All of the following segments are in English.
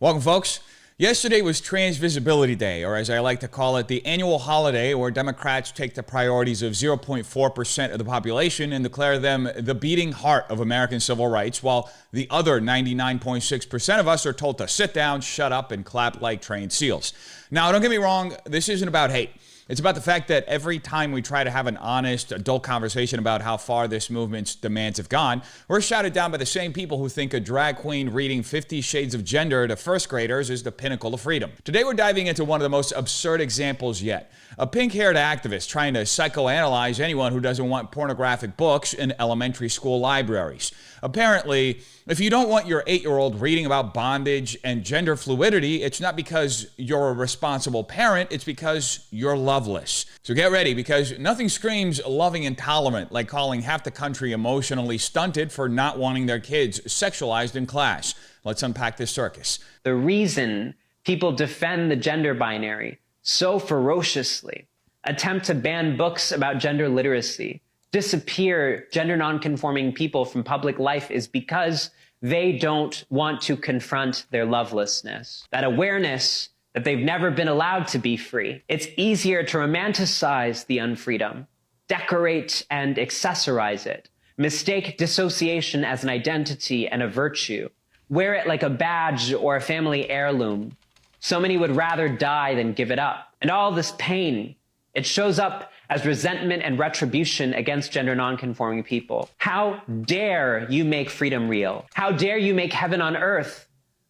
Welcome, folks. Yesterday was Trans Visibility Day, or as I like to call it, the annual holiday where Democrats take the priorities of 0.4% of the population and declare them the beating heart of American civil rights, while the other 99.6% of us are told to sit down, shut up, and clap like trained seals. Now, don't get me wrong, this isn't about hate. It's about the fact that every time we try to have an honest, adult conversation about how far this movement's demands have gone, we're shouted down by the same people who think a drag queen reading 50 Shades of Gender to first graders is the pinnacle of freedom. Today we're diving into one of the most absurd examples yet. A pink-haired activist trying to psychoanalyze anyone who doesn't want pornographic books in elementary school libraries. Apparently, if you don't want your 8-year-old reading about bondage and gender fluidity, it's not because you're a responsible parent, it's because you're loveless. So get ready, because nothing screams loving and tolerant like calling half the country emotionally stunted for not wanting their kids sexualized in class. Let's unpack this circus. The reason people defend the gender binary so ferociously, attempt to ban books about gender literacy, disappear gender nonconforming people from public life is because they don't want to confront their lovelessness, that awareness that they've never been allowed to be free. It's easier to romanticize the unfreedom, decorate and accessorize it, mistake dissociation as an identity and a virtue, wear it like a badge or a family heirloom. So many would rather die than give it up. And all this pain, it shows up as resentment and retribution against gender nonconforming people. How dare you make freedom real? How dare you make heaven on earth?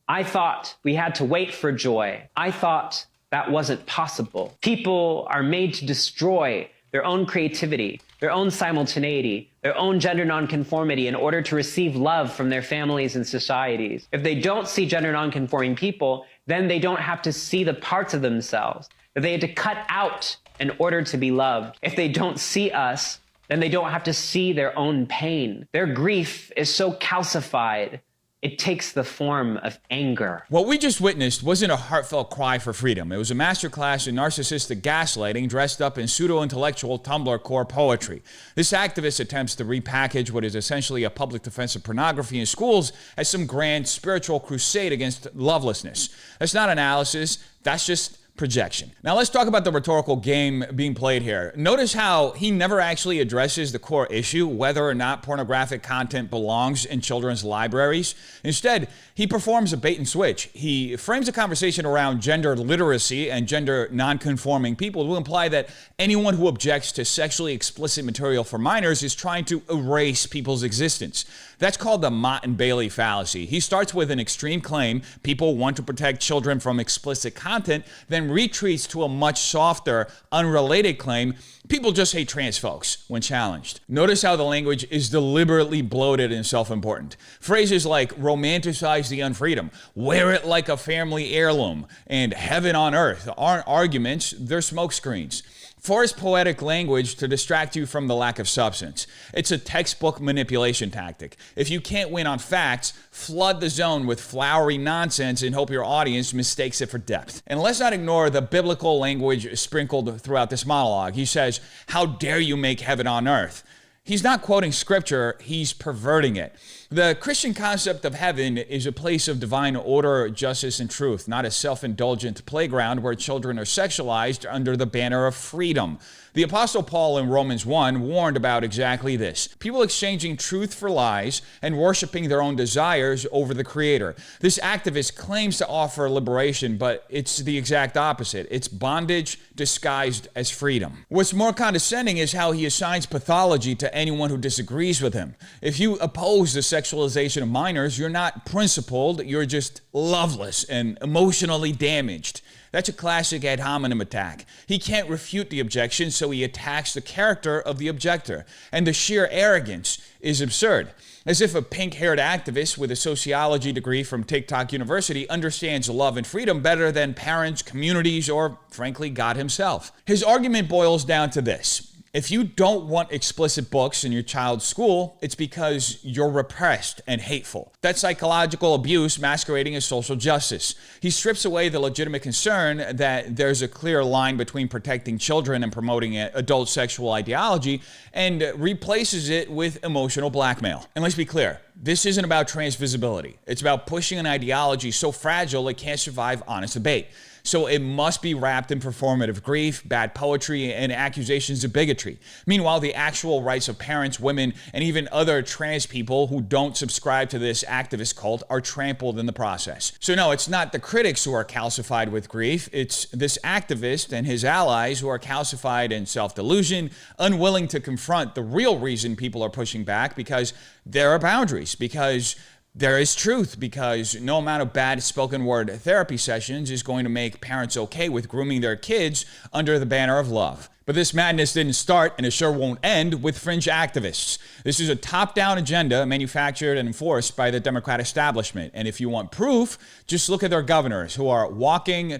I thought we had to wait for joy. I thought that wasn't possible. People are made to destroy their own creativity, their own simultaneity, their own gender nonconformity in order to receive love from their families and societies. If they don't see gender nonconforming people, then they don't have to see the parts of themselves that they had to cut out in order to be loved. If they don't see us, then they don't have to see their own pain. Their grief is so calcified, it takes the form of anger. What we just witnessed wasn't a heartfelt cry for freedom. It was a masterclass in narcissistic gaslighting dressed up in pseudo-intellectual Tumblr core poetry. This activist attempts to repackage what is essentially a public defense of pornography in schools as some grand spiritual crusade against lovelessness. That's not analysis, that's just projection. Now let's talk about the rhetorical game being played here. Notice how he never actually addresses the core issue, whether or not pornographic content belongs in children's libraries. Instead, he performs a bait and switch. He frames a conversation around gender literacy and gender non-conforming people to imply that anyone who objects to sexually explicit material for minors is trying to erase people's existence. That's called the Mott and Bailey fallacy. He starts with an extreme claim, people want to protect children from explicit content, then retreats to a much softer, unrelated claim, people just hate trans folks when challenged. Notice how the language is deliberately bloated and self-important. Phrases like romanticize the unfreedom, wear it like a family heirloom, and heaven on earth aren't arguments, they're smokescreens. Force poetic language to distract you from the lack of substance. It's a textbook manipulation tactic. If you can't win on facts, flood the zone with flowery nonsense and hope your audience mistakes it for depth. And let's not ignore the biblical language sprinkled throughout this monologue. He says, "How dare you make heaven on earth?" He's not quoting scripture, he's perverting it. The Christian concept of heaven is a place of divine order, justice, and truth, not a self-indulgent playground where children are sexualized under the banner of freedom. The Apostle Paul in Romans 1 warned about exactly this. People exchanging truth for lies and worshiping their own desires over the Creator. This activist claims to offer liberation, but it's the exact opposite. It's bondage disguised as freedom. What's more condescending is how he assigns pathology to anyone who disagrees with him. If you oppose the sexualization of minors, you're not principled, you're just loveless and emotionally damaged. That's a classic ad hominem attack. He can't refute the objection, so he attacks the character of the objector. And the sheer arrogance is absurd. As if a pink-haired activist with a sociology degree from TikTok University understands love and freedom better than parents, communities, or, frankly, God himself. His argument boils down to this. If you don't want explicit books in your child's school, it's because you're repressed and hateful. That's psychological abuse masquerading as social justice. He strips away the legitimate concern that there's a clear line between protecting children and promoting adult sexual ideology and replaces it with emotional blackmail. And let's be clear, this isn't about trans visibility. It's about pushing an ideology so fragile it can't survive honest debate. So it must be wrapped in performative grief, bad poetry, and accusations of bigotry. Meanwhile, the actual rights of parents, women, and even other trans people who don't subscribe to this activist cult are trampled in the process. So no, it's not the critics who are calcified with grief. It's this activist and his allies who are calcified in self-delusion, unwilling to confront the real reason people are pushing back, because there are boundaries, because there is truth, because no amount of bad spoken word therapy sessions is going to make parents okay with grooming their kids under the banner of love. But this madness didn't start, and it sure won't end, with fringe activists. This is a top-down agenda manufactured and enforced by the Democrat establishment. And if you want proof, just look at their governors, who are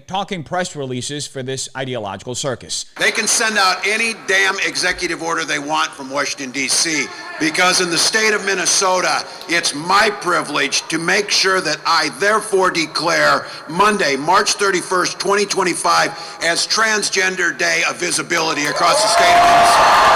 talking press releases for this ideological circus. They can send out any damn executive order they want from Washington, D.C., because in the state of Minnesota, it's my privilege to make sure that I therefore declare Monday, March 31st, 2025, as Transgender Day of Visibility across the state of Minnesota.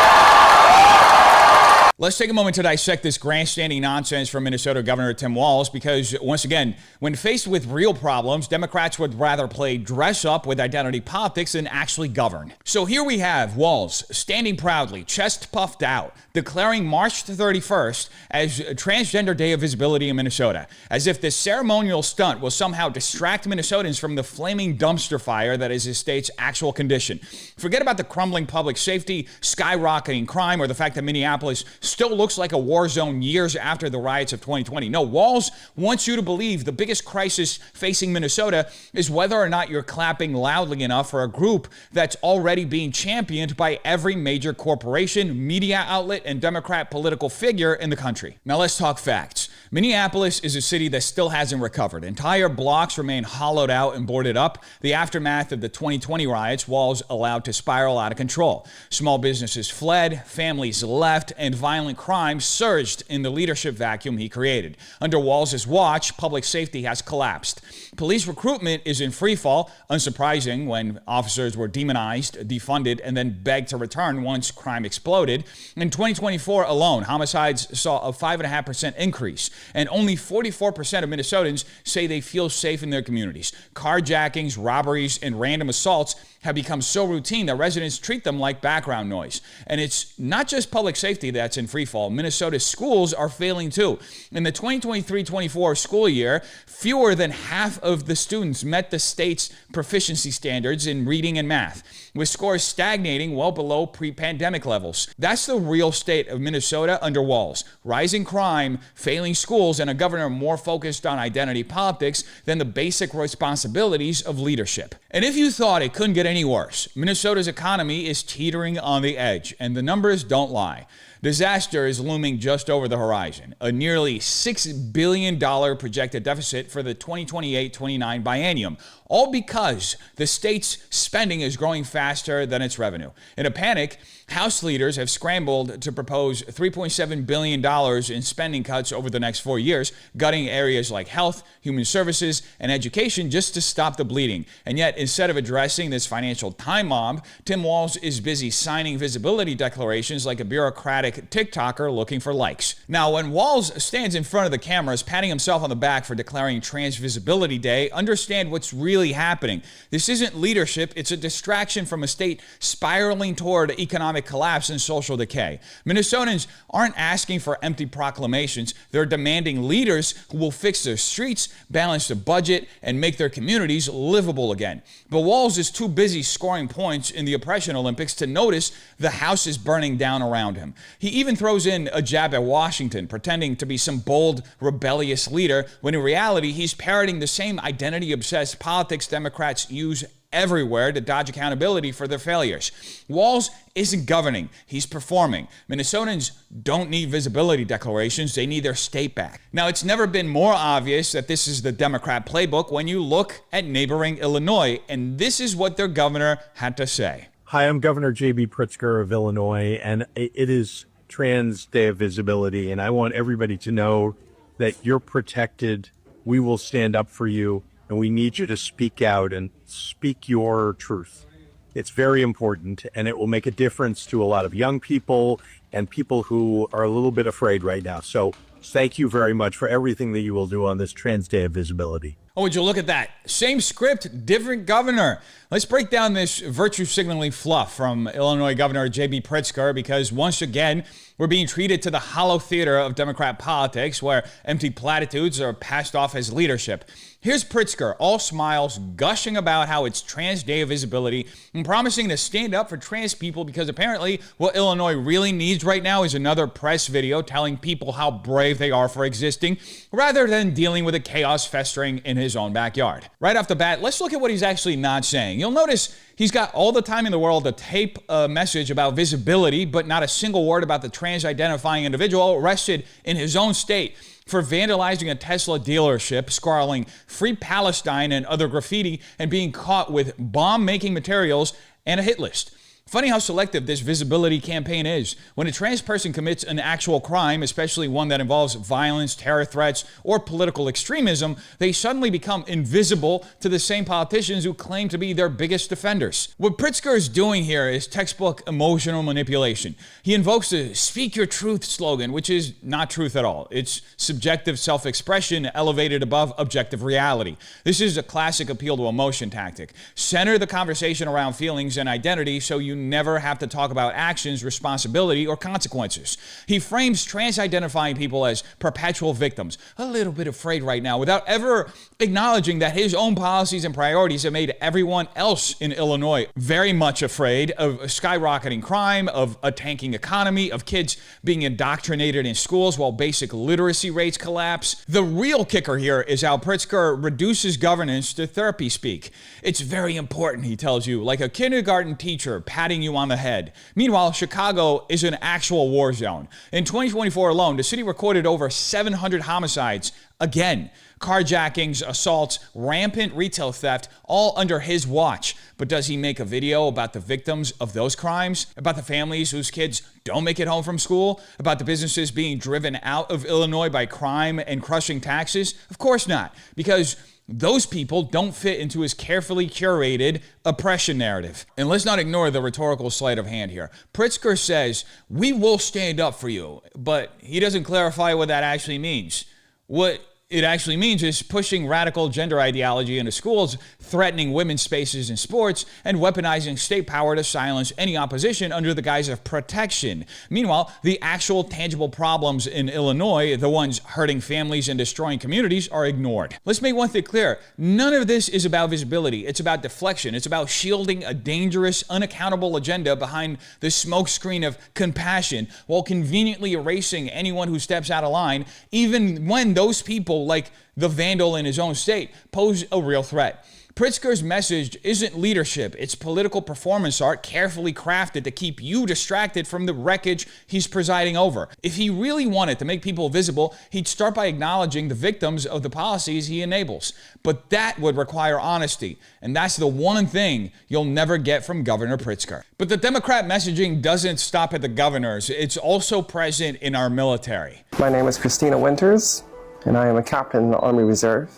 Let's take a moment to dissect this grandstanding nonsense from Minnesota Governor Tim Walz, because once again, when faced with real problems, Democrats would rather play dress up with identity politics than actually govern. So here we have Walz standing proudly, chest puffed out, declaring March 31st as Transgender Day of Visibility in Minnesota, as if this ceremonial stunt will somehow distract Minnesotans from the flaming dumpster fire that is his state's actual condition. Forget about the crumbling public safety, skyrocketing crime, or the fact that Minneapolis still looks like a war zone years after the riots of 2020. No, Walz wants you to believe the biggest crisis facing Minnesota is whether or not you're clapping loudly enough for a group that's already being championed by every major corporation, media outlet, and Democrat political figure in the country. Now let's talk facts. Minneapolis is a city that still hasn't recovered. Entire blocks remain hollowed out and boarded up. The aftermath of the 2020 riots, Walz allowed to spiral out of control. Small businesses fled, families left, and violent crime surged in the leadership vacuum he created. Under Walz's watch, public safety has collapsed. Police recruitment is in freefall, unsurprising when officers were demonized, defunded, and then begged to return once crime exploded. In 2024 alone, homicides saw a 5.5% increase, and only 44% of Minnesotans say they feel safe in their communities. Carjackings, robberies, and random assaults have become so routine that residents treat them like background noise. And it's not just public safety that's in freefall. Minnesota's schools are failing too. In the 2023-24 school year, fewer than half of the students met the state's proficiency standards in reading and math, with scores stagnating well below pre-pandemic levels. That's the real state of Minnesota under Walz. Rising crime, failing schools, and a governor more focused on identity politics than the basic responsibilities of leadership. And if you thought it couldn't get any worse, Minnesota's economy is teetering on the edge, and the numbers don't lie. Disaster is looming just over the horizon, a nearly $6 billion projected deficit for the 2028-29 biennium, all because the state's spending is growing faster than its revenue. In a panic, House leaders have scrambled to propose $3.7 billion in spending cuts over the next 4 years, gutting areas like health, human services, and education just to stop the bleeding. And yet, instead of addressing this financial time bomb, Tim Walz is busy signing visibility declarations like a bureaucratic TikToker looking for likes. Now, when Walz stands in front of the cameras, patting himself on the back for declaring Trans Visibility Day, understand what's really happening. This isn't leadership, it's a distraction from a state spiraling toward economic collapse and social decay. Minnesotans aren't asking for empty proclamations, they're demanding leaders who will fix their streets, balance the budget, and make their communities livable again. But Walz is too busy scoring points in the oppression Olympics to notice the house is burning down around him. He even throws in a jab at Washington, pretending to be some bold, rebellious leader, when in reality he's parroting the same identity-obsessed politics Democrats use everywhere to dodge accountability for their failures. Walz isn't governing, he's performing. Minnesotans don't need visibility declarations, they need their state back. Now, it's never been more obvious that this is the Democrat playbook when you look at neighboring Illinois, and this is what their governor had to say. Hi, I'm Governor J.B. Pritzker of Illinois, and it is Trans Day of Visibility, and I want everybody to know that you're protected. We will stand up for you, and we need you to speak out and speak your truth. It's very important, and it will make a difference to a lot of young people and people who are a little bit afraid right now. So thank you very much for everything that you will do on this Trans Day of Visibility. Oh, would you look at that? Same script, different governor. Let's break down this virtue signaling fluff from Illinois Governor J.B. Pritzker, because once again, we're being treated to the hollow theater of Democrat politics where empty platitudes are passed off as leadership. Here's Pritzker, all smiles, gushing about how it's Trans Day of Visibility and promising to stand up for trans people, because apparently what Illinois really needs right now is another press video telling people how brave they are for existing, rather than dealing with the chaos festering in his own backyard. Right off the bat, let's look at what he's actually not saying. You'll notice he's got all the time in the world to tape a message about visibility, but not a single word about the trans-identifying individual arrested in his own state for vandalizing a Tesla dealership, scrawling "Free Palestine" and other graffiti, and being caught with bomb-making materials and a hit list. Funny how selective this visibility campaign is. When a trans person commits an actual crime, especially one that involves violence, terror threats, or political extremism, they suddenly become invisible to the same politicians who claim to be their biggest defenders. What Pritzker is doing here is textbook emotional manipulation. He invokes the "speak your truth" slogan, which is not truth at all. It's subjective self-expression elevated above objective reality. This is a classic appeal to emotion tactic. Center the conversation around feelings and identity so you never have to talk about actions, responsibility, or consequences. He frames trans-identifying people as perpetual victims, a little bit afraid right now, without ever acknowledging that his own policies and priorities have made everyone else in Illinois very much afraid of skyrocketing crime, of a tanking economy, of kids being indoctrinated in schools while basic literacy rates collapse. The real kicker here is how Pritzker reduces governance to therapy speak. It's very important, he tells you, like a kindergarten teacher patting you on the head. Meanwhile, Chicago is an actual war zone. In 2024 alone, the city recorded over 700 homicides. Again, carjackings, assaults, rampant retail theft, all under his watch. But does he make a video about the victims of those crimes? About the families whose kids don't make it home from school? About the businesses being driven out of Illinois by crime and crushing taxes? Of course not, because those people don't fit into his carefully curated oppression narrative. And let's not ignore the rhetorical sleight of hand here. Pritzker says, "We will stand up for you," but he doesn't clarify what that actually means. What it actually means is pushing radical gender ideology into schools, threatening women's spaces in sports, and weaponizing state power to silence any opposition under the guise of protection. Meanwhile, the actual tangible problems in Illinois, the ones hurting families and destroying communities, are ignored. Let's make one thing clear. None of this is about visibility. It's about deflection. It's about shielding a dangerous, unaccountable agenda behind the smokescreen of compassion while conveniently erasing anyone who steps out of line, even when those people, like the vandal in his own state, pose a real threat. Pritzker's message isn't leadership, it's political performance art carefully crafted to keep you distracted from the wreckage he's presiding over. If he really wanted to make people visible, he'd start by acknowledging the victims of the policies he enables. But that would require honesty, and that's the one thing you'll never get from Governor Pritzker. But the Democrat messaging doesn't stop at the governors, it's also present in our military. My name is Christina Winters, and I am a captain in the Army Reserve.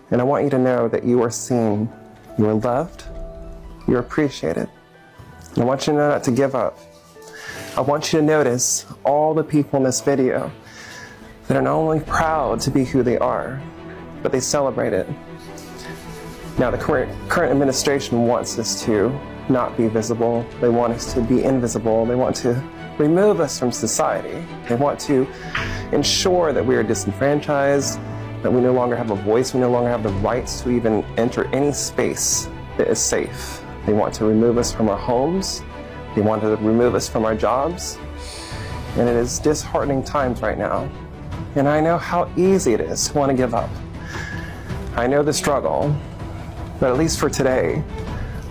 And I want you to know that you are seen, you are loved, you're appreciated. And I want you to know not to give up. I want you to notice all the people in this video that are not only proud to be who they are, but they celebrate it. Now, the current administration wants us to not be visible. They want us to be invisible. They want to remove us from society. They want to ensure that we are disenfranchised, that we no longer have a voice, we no longer have the rights to even enter any space that is safe. They want to remove us from our homes. They want to remove us from our jobs. And it is disheartening times right now. And I know how easy it is to want to give up. I know the struggle, but at least for today,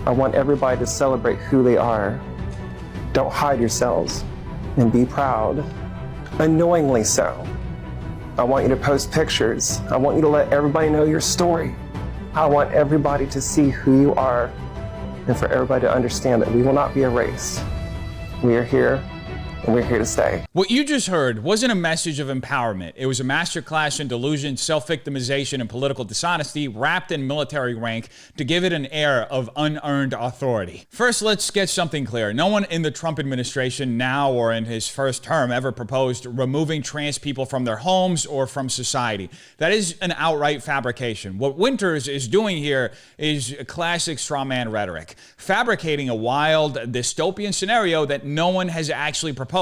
I want everybody to celebrate who they are. Don't hide yourselves and be proud, unknowingly so. I want you to post pictures. I want you to let everybody know your story. I want everybody to see who you are. and for everybody to understand that we will not be erased. We are here, and we're here to stay. What you just heard wasn't a message of empowerment. It was a masterclass in delusion, self-victimization, and political dishonesty wrapped in military rank to give it an air of unearned authority. First, let's get something clear. No one in the Trump administration now or in his first term ever proposed removing trans people from their homes or from society. That is an outright fabrication. What Winters is doing here is classic straw man rhetoric, fabricating a wild dystopian scenario that no one has actually proposed,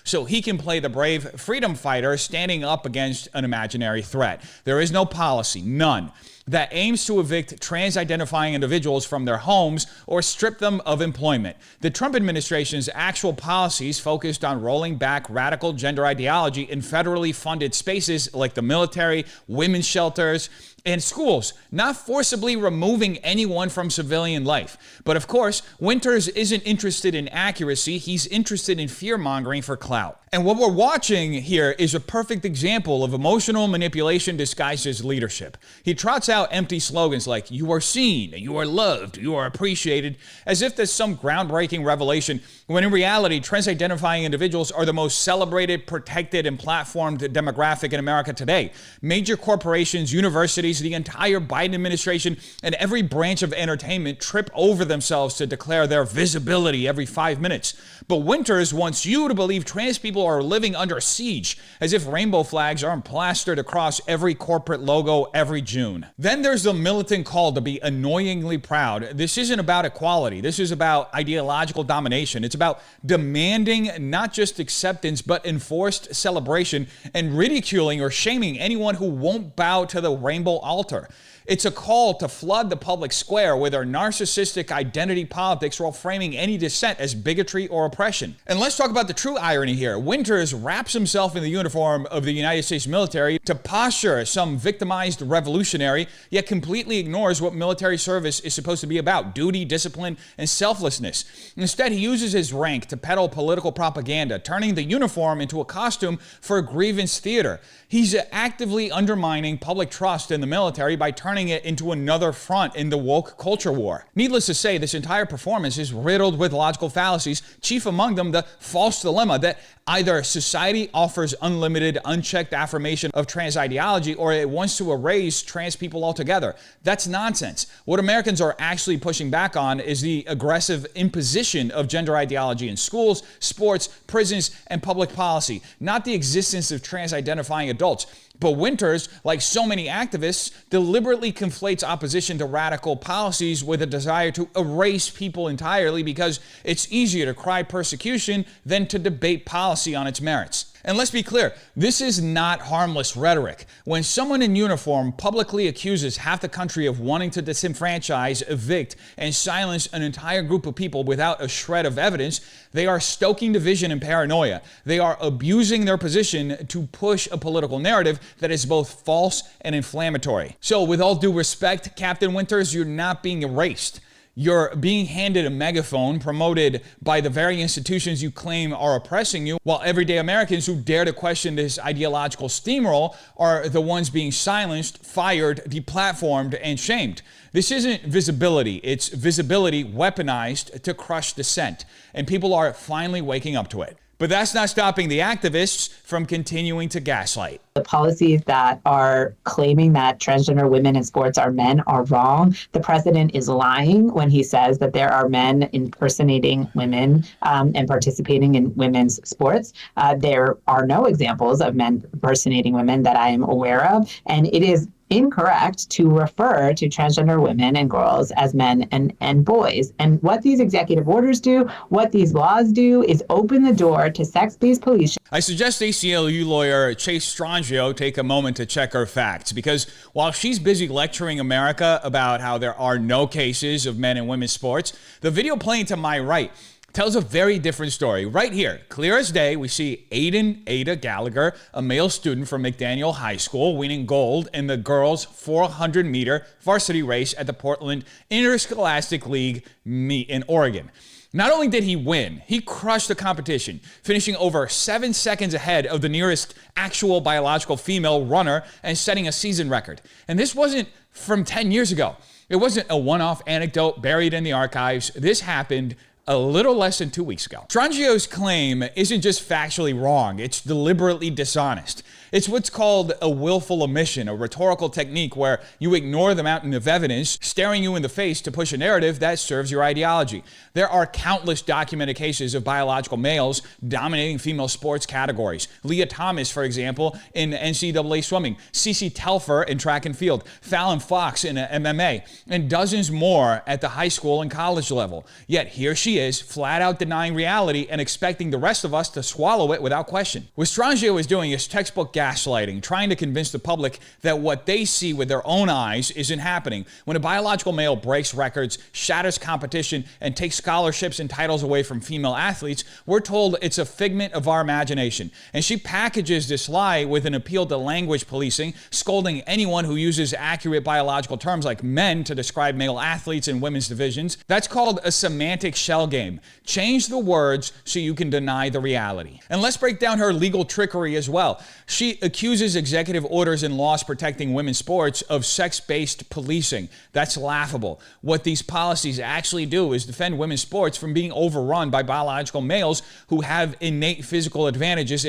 so he can play the brave freedom fighter standing up against an imaginary threat. There is no policy, none, that aims to evict trans-identifying individuals from their homes or strip them of employment. The Trump administration's actual policies focused on rolling back radical gender ideology in federally funded spaces like the military, women's shelters, and schools, not forcibly removing anyone from civilian life. But of course, Winters isn't interested in accuracy, he's interested in fear-mongering for clout. And what we're watching here is a perfect example of emotional manipulation disguised as leadership. He trots out empty slogans like, "You are seen, you are loved, you are appreciated," as if there's some groundbreaking revelation, when in reality, trans-identifying individuals are the most celebrated, protected, and platformed demographic in America today. Major corporations, universities, the entire Biden administration, and every branch of entertainment trip over themselves to declare their visibility every 5 minutes. But Winters wants you to believe trans people are living under siege, as if rainbow flags aren't plastered across every corporate logo every June. Then there's the militant call to be annoyingly proud. This isn't about equality. This is about ideological domination. It's about demanding not just acceptance, but enforced celebration and ridiculing or shaming anyone who won't bow to the rainbow altar. It's a call to flood the public square with our narcissistic identity politics while framing any dissent as bigotry or oppression. And let's talk about the true irony here. Winters wraps himself in the uniform of the United States military to posture as some victimized revolutionary, yet completely ignores what military service is supposed to be about: duty, discipline, and selflessness. Instead, he uses his rank to peddle political propaganda, turning the uniform into a costume for grievance theater. He's actively undermining public trust in the military by turning it into another front in the woke culture war. Needless to say, this entire performance is riddled with logical fallacies, chief among them the false dilemma that either society offers unlimited, unchecked affirmation of trans ideology, or it wants to erase trans people altogether. That's nonsense. What Americans are actually pushing back on is the aggressive imposition of gender ideology in schools, sports, prisons, and public policy, not the existence of trans-identifying adults. But Winters, like so many activists, deliberately conflates opposition to radical policies with a desire to erase people entirely because it's easier to cry persecution than to debate policy on its merits. And let's be clear, this is not harmless rhetoric. When someone in uniform publicly accuses half the country of wanting to disenfranchise, evict, and silence an entire group of people without a shred of evidence, they are stoking division and paranoia. They are abusing their position to push a political narrative that is both false and inflammatory. So with all due respect, Captain Winters, you're not being erased. You're being handed a megaphone promoted by the very institutions you claim are oppressing you, while everyday Americans who dare to question this ideological steamroll are the ones being silenced, fired, deplatformed, and shamed. This isn't visibility. It's visibility weaponized to crush dissent. And people are finally waking up to it. But that's not stopping the activists from continuing to gaslight. The policies that are claiming that transgender women in sports are men are wrong. The president is lying when he says that there are men impersonating women and participating in women's sports. There are no examples of men impersonating women that I am aware of. And it is incorrect to refer to transgender women and girls as men and boys. And what these executive orders do, what these laws do, is open the door to sex-based police. I suggest ACLU lawyer Chase Strangio take a moment to check her facts, because while she's busy lecturing America about how there are no cases of men and women's sports, the video playing to my right tells a very different story. Right here, clear as day, we see Ada Gallagher, a male student from McDaniel High School, winning gold in the girls' 400-meter varsity race at the Portland Interscholastic League meet in Oregon. Not only did he win, he crushed the competition, finishing over 7 seconds ahead of the nearest actual biological female runner and setting a season record. And this wasn't from 10 years ago. It wasn't a one-off anecdote buried in the archives. This happened a little less than 2 weeks ago. Strangio's claim isn't just factually wrong, it's deliberately dishonest. It's what's called a willful omission, a rhetorical technique where you ignore the mountain of evidence staring you in the face to push a narrative that serves your ideology. There are countless documented cases of biological males dominating female sports categories. Leah Thomas, for example, in NCAA swimming, Cece Telfer in track and field, Fallon Fox in MMA, and dozens more at the high school and college level. Yet here she is, flat out denying reality and expecting the rest of us to swallow it without question. What Strangio is doing is textbook gaslighting, trying to convince the public that what they see with their own eyes isn't happening. When a biological male breaks records, shatters competition, and takes scholarships and titles away from female athletes, we're told it's a figment of our imagination. And she packages this lie with an appeal to language policing, scolding anyone who uses accurate biological terms like men to describe male athletes in women's divisions. That's called a semantic shell game. Change the words so you can deny the reality. And let's break down her legal trickery as well. She accuses executive orders and laws protecting women's sports of sex-based policing. That's laughable. What these policies actually do is defend women's sports from being overrun by biological males who have innate physical advantages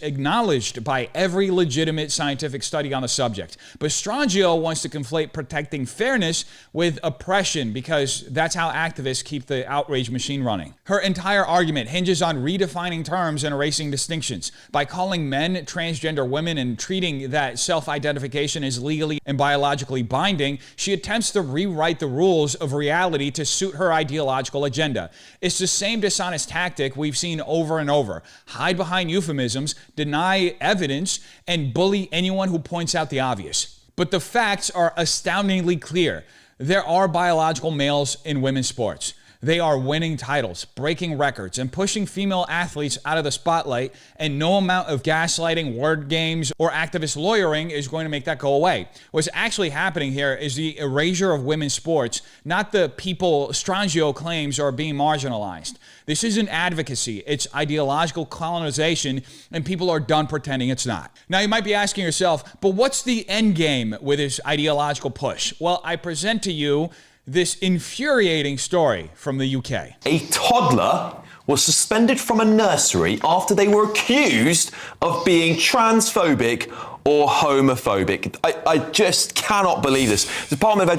acknowledged by every legitimate scientific study on the subject. But Strangio wants to conflate protecting fairness with oppression because that's how activists keep the outrage machine running. Her entire argument hinges on redefining terms and erasing distinctions. By calling men transgender women and treating that self-identification as legally and biologically binding, she attempts to rewrite the rules of reality to suit her ideological agenda. It's the same dishonest tactic we've seen over and over. Hide behind euphemisms, deny evidence, and bully anyone who points out the obvious. But the facts are astoundingly clear. There are biological males in women's sports. They are winning titles, breaking records, and pushing female athletes out of the spotlight, and no amount of gaslighting, word games, or activist lawyering is going to make that go away. What's actually happening here is the erasure of women's sports, not the people Strangio claims are being marginalized. This isn't advocacy, it's ideological colonization, and people are done pretending it's not. Now you might be asking yourself, but what's the end game with this ideological push? Well, I present to you this infuriating story from the UK. A toddler was suspended from a nursery after they were accused of being transphobic or homophobic. I just cannot believe this. The Department of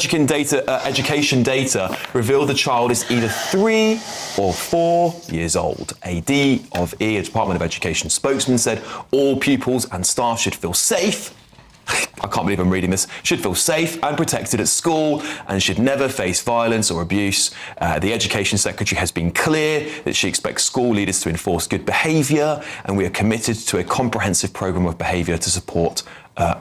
Education data revealed the child is either 3 or 4 years old. A D.E., a Department of Education spokesman, said all pupils and staff should feel safe. I can't believe I'm reading this. Should feel safe and protected at school and should never face violence or abuse. The Education Secretary has been clear that she expects school leaders to enforce good behaviour, and we are committed to a comprehensive programme of behaviour to support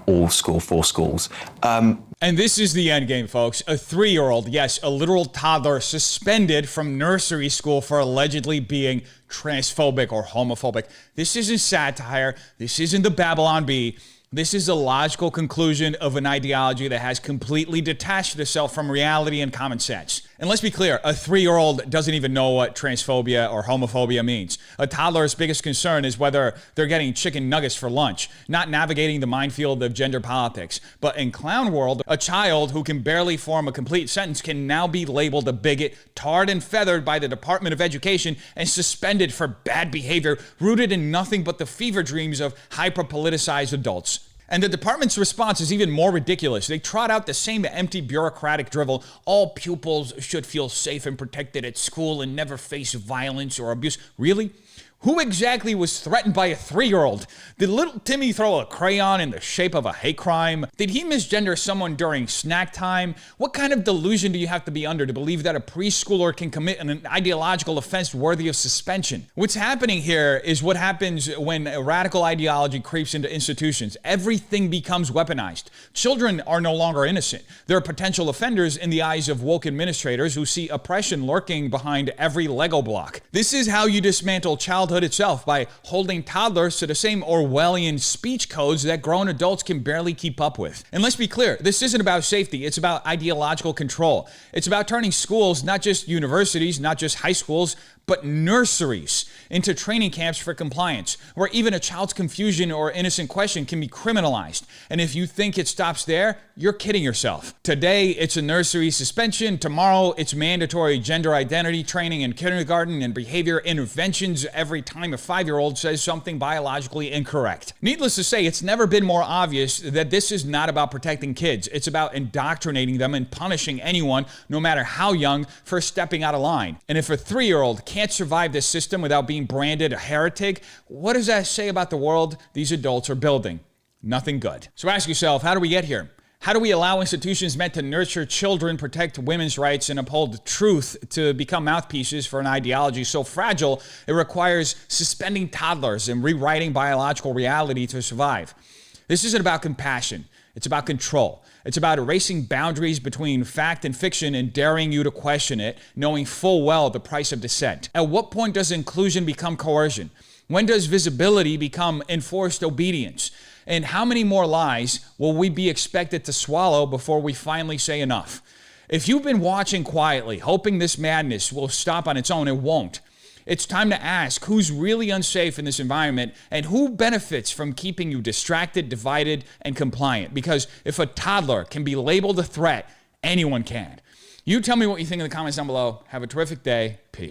all schools. And this is the end game, folks. A 3-year-old, yes, a literal toddler, suspended from nursery school for allegedly being transphobic or homophobic. This isn't satire. This isn't the Babylon Bee. This is a logical conclusion of an ideology that has completely detached itself from reality and common sense. And let's be clear, a 3-year-old doesn't even know what transphobia or homophobia means. A toddler's biggest concern is whether they're getting chicken nuggets for lunch, not navigating the minefield of gender politics. But in clown world, a child who can barely form a complete sentence can now be labeled a bigot, tarred and feathered by the Department of Education, and suspended for bad behavior rooted in nothing but the fever dreams of hyper-politicized adults. And the department's response is even more ridiculous. They trot out the same empty bureaucratic drivel. All pupils should feel safe and protected at school and never face violence or abuse. Really? Who exactly was threatened by a 3-year-old? Did little Timmy throw a crayon in the shape of a hate crime? Did he misgender someone during snack time? What kind of delusion do you have to be under to believe that a preschooler can commit an ideological offense worthy of suspension? What's happening here is what happens when a radical ideology creeps into institutions. Everything becomes weaponized. Children are no longer innocent. They're potential offenders in the eyes of woke administrators who see oppression lurking behind every Lego block. This is how you dismantle child childhood itself by holding toddlers to the same Orwellian speech codes that grown adults can barely keep up with. And let's be clear, this isn't about safety, it's about ideological control. It's about turning schools, not just universities, not just high schools, but nurseries into training camps for compliance, where even a child's confusion or innocent question can be criminalized. And if you think it stops there, you're kidding yourself. Today, it's a nursery suspension. Tomorrow, it's mandatory gender identity training in kindergarten and behavior interventions every time a 5-year-old says something biologically incorrect. Needless to say, it's never been more obvious that this is not about protecting kids. It's about indoctrinating them and punishing anyone, no matter how young, for stepping out of line. And if a 3-year-old can't survive this system without being branded a heretic, what does that say about the world these adults are building? Nothing good. So ask yourself, how do we get here? How do we allow institutions meant to nurture children, protect women's rights, and uphold truth to become mouthpieces for an ideology so fragile it requires suspending toddlers and rewriting biological reality to survive? This isn't about compassion. It's about control. It's about erasing boundaries between fact and fiction and daring you to question it, knowing full well the price of dissent. At what point does inclusion become coercion? When does visibility become enforced obedience? And how many more lies will we be expected to swallow before we finally say enough? If you've been watching quietly, hoping this madness will stop on its own, it won't. It's time to ask who's really unsafe in this environment and who benefits from keeping you distracted, divided, and compliant. Because if a toddler can be labeled a threat, anyone can. You tell me what you think in the comments down below. Have a terrific day. Peace.